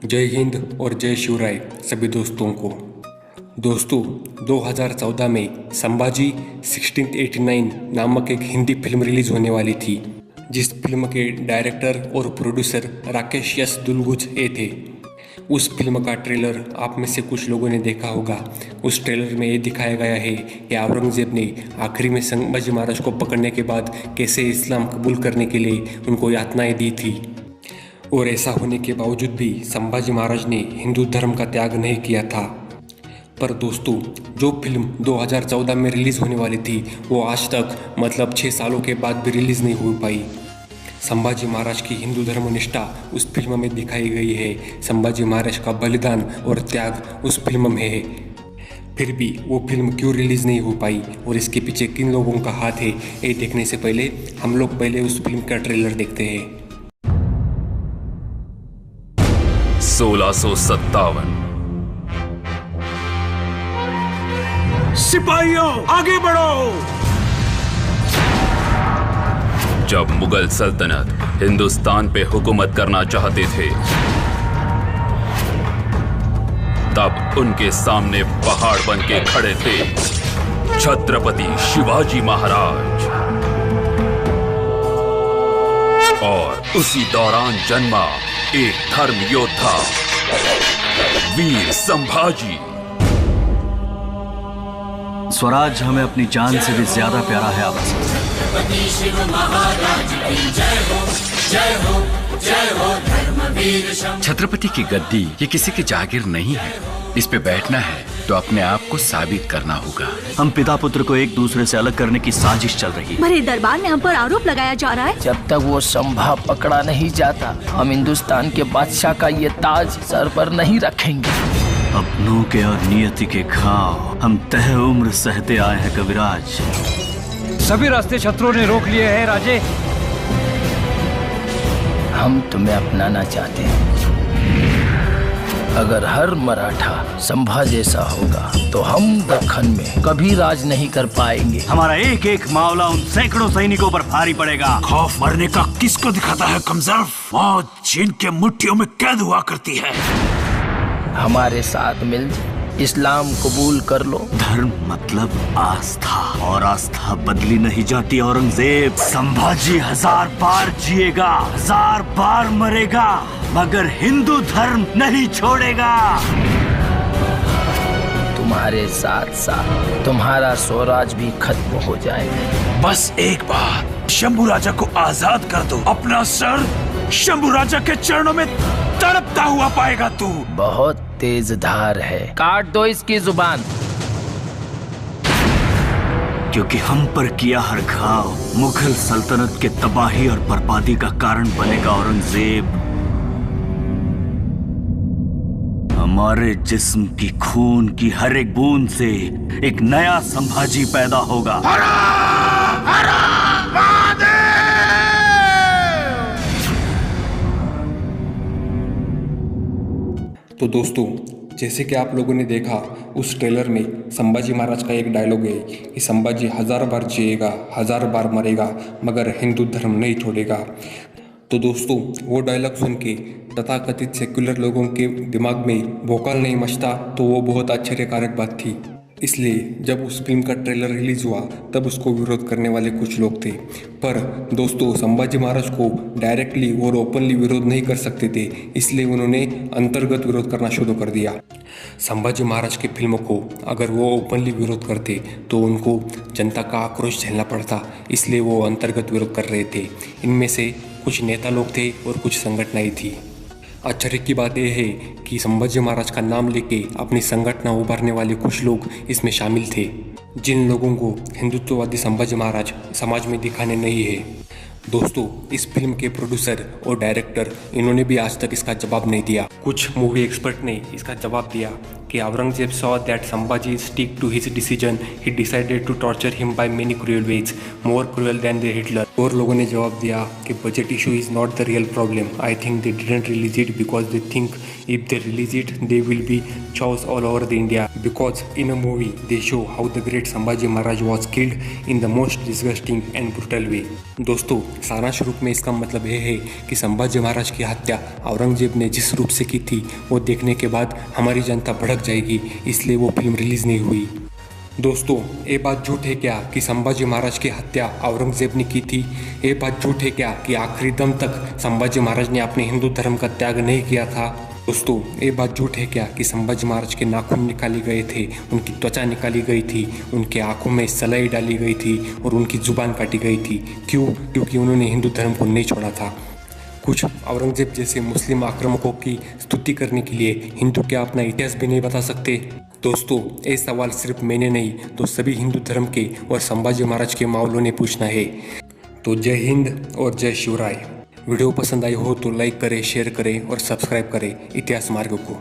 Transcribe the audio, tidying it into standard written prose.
जय हिंद और जय शिवराय सभी दोस्तों को। दोस्तों 2014 में संभाजी 1689 नामक एक हिंदी फिल्म रिलीज होने वाली थी, जिस फिल्म के डायरेक्टर और प्रोड्यूसर राकेश यस दुलगुज थे। उस फिल्म का ट्रेलर आप में से कुछ लोगों ने देखा होगा। उस ट्रेलर में ये दिखाया गया है कि औरंगजेब ने आखिरी में संभाजी महाराज को पकड़ने के बाद कैसे इस्लाम कबूल करने के लिए उनको यातनाएं दी थी, और ऐसा होने के बावजूद भी संभाजी महाराज ने हिंदू धर्म का त्याग नहीं किया था। पर दोस्तों, जो फिल्म 2014 में रिलीज़ होने वाली थी वो आज तक मतलब 6 सालों के बाद भी रिलीज़ नहीं हो पाई। संभाजी महाराज की हिंदू धर्मनिष्ठा उस फिल्म में दिखाई गई है, संभाजी महाराज का बलिदान और त्याग उस फिल्म में है। फिर भी वो फिल्म क्यों रिलीज़ नहीं हो पाई और इसके पीछे किन लोगों का हाथ है, ये देखने से पहले हम लोग पहले उस फिल्म का ट्रेलर देखते हैं। 1657। सिपाहियों आगे बढ़ो। जब मुगल सल्तनत हिंदुस्तान पे हुकूमत करना चाहते थे, तब उनके सामने पहाड़ बन के खड़े थे छत्रपति शिवाजी महाराज। और उसी दौरान जन्मा एक धर्म योद्धा वीर संभाजी। स्वराज हमें अपनी जान से भी ज्यादा प्यारा है। आप छत्रपति शिव महाराज की जय हो, जय हो, जय हो धर्मवीर शंभू। छत्रपति की गद्दी ये किसी की जागीर नहीं है। इस पे बैठना है तो अपने आप को साबित करना होगा। हम पिता पुत्र को एक दूसरे से अलग करने की साजिश चल रही है। मेरे दरबार में हम पर आरोप लगाया जा रहा है। जब तक वो संभा पकड़ा नहीं जाता, हम हिंदुस्तान के बादशाह का ये ताज सर पर नहीं रखेंगे। अपनों के और नियति के घाव हम तह उम्र सहते आए हैं कविराज। सभी रास्ते शत्रुओं ने रोक लिए हैं राजे। हम तुम्हें अपनाना चाहते हैं। अगर हर मराठा संभा जैसा होगा तो हम दक्खन में कभी राज नहीं कर पाएंगे। हमारा एक एक मामला उन सैकड़ों सैनिकों पर भारी पड़ेगा। खौफ मरने का किसको दिखाता है कमजोर? मौत जिनके मुट्ठियों में कैद हुआ करती है। हमारे साथ मिल इस्लाम कबूल कर लो। धर्म मतलब आस्था, और आस्था बदली नहीं जाती। औरंगजेब, संभाजी 1000 बार जिएगा, 1000 बार मरेगा, मगर हिंदू धर्म नहीं छोड़ेगा। तुम्हारे साथ साथ तुम्हारा स्वराज भी खत्म हो जाएगा। बस एक बार शंभू राजा को आजाद कर दो, अपना सर शंभू राजा के चरणों में तड़पता हुआ पाएगा तू। बहुत तेज धार है, काट दो इसकी जुबान। क्योंकि हम पर किया हर घाव मुगल सल्तनत के तबाही और बर्बादी का कारण बनेगा। औरंगजेब, हमारे जिस्म की खून की हर एक बूंद से एक नया संभाजी पैदा होगा। तो दोस्तों, जैसे कि आप लोगों ने देखा उस ट्रेलर में संभाजी महाराज का एक डायलॉग है कि संभाजी 1000 बार जिएगा, 1000 बार मरेगा, मगर हिंदू धर्म नहीं छोड़ेगा। तो दोस्तों, वो डायलॉग सुन के तथाकथित सेक्युलर लोगों के दिमाग में भोकाल नहीं मचता तो वो बहुत आश्चर्यकारक बात थी। इसलिए जब उस फिल्म का ट्रेलर रिलीज हुआ तब उसको विरोध करने वाले कुछ लोग थे। पर दोस्तों, संभाजी महाराज को डायरेक्टली और ओपनली विरोध नहीं कर सकते थे, इसलिए उन्होंने अंतर्गत विरोध करना शुरू कर दिया। संभाजी महाराज की फिल्म को अगर वो ओपनली विरोध करते तो उनको जनता का आक्रोश झेलना पड़ता, इसलिए वो अंतर्गत विरोध कर रहे थे। इनमें से कुछ नेता लोग थे और कुछ संगठनाएं थी। आश्चर्य की बात यह है कि संभाजी महाराज का नाम लेके अपनी संगठना उभारने वाले कुछ लोग इसमें शामिल थे, जिन लोगों को हिंदुत्ववादी संभाजी महाराज समाज में दिखाने नहीं है। दोस्तों, इस फिल्म के प्रोड्यूसर और डायरेक्टर इन्होंने भी आज तक इसका जवाब नहीं दिया। कुछ मूवी एक्सपर्ट ने इसका जवाब दिया कि Aurangzeb saw that Sambhaji stick to his decision, he decided to torture him by many cruel ways, more cruel than the Hitler. और लोगों ने जवाब दिया कि budget issue is not the real problem, I think they didn't release it because they think if they release it they will be chaos all over the India, because in a movie they show how the great Sambhaji Maharaj was killed in the most disgusting and brutal way. दोस्तों सारांश रूप में इसका मतलब यह है कि संभाजी महाराज की हत्या औरंगजेब ने जिस रूप से की थी वो देखने के बाद हमारी जनता भड़क जाएगी, इसलिए वो फिल्म रिलीज नहीं हुई। दोस्तों ये बात झूठ है क्या कि संभाजी महाराज की हत्या औरंगजेब ने की थी? ये बात झूठ है क्या कि आखिरी दम तक संभाजी महाराज ने अपने हिंदू धर्म का त्याग नहीं किया था? दोस्तों ये बात झूठ है क्या कि संभाजी महाराज के नाखून निकाले गए थे, उनकी त्वचा निकाली गई थी, उनके आंखों में सलाई डाली गई थी और उनकी जुबान काटी गई थी? क्यों? क्योंकि उन्होंने हिंदू धर्म को नहीं छोड़ा था। कुछ औरंगजेब जैसे मुस्लिम आक्रामकों की स्तुति करने के लिए हिंदू क्या अपना इतिहास भी नहीं बता सकते? दोस्तों ये सवाल सिर्फ मैंने नहीं तो सभी हिंदू धर्म के और संभाजी महाराज के मावलों ने पूछना है। तो जय हिंद और जय शिवराय। वीडियो पसंद आई हो तो लाइक करें, शेयर करें और सब्सक्राइब करें इतिहास मार्ग को।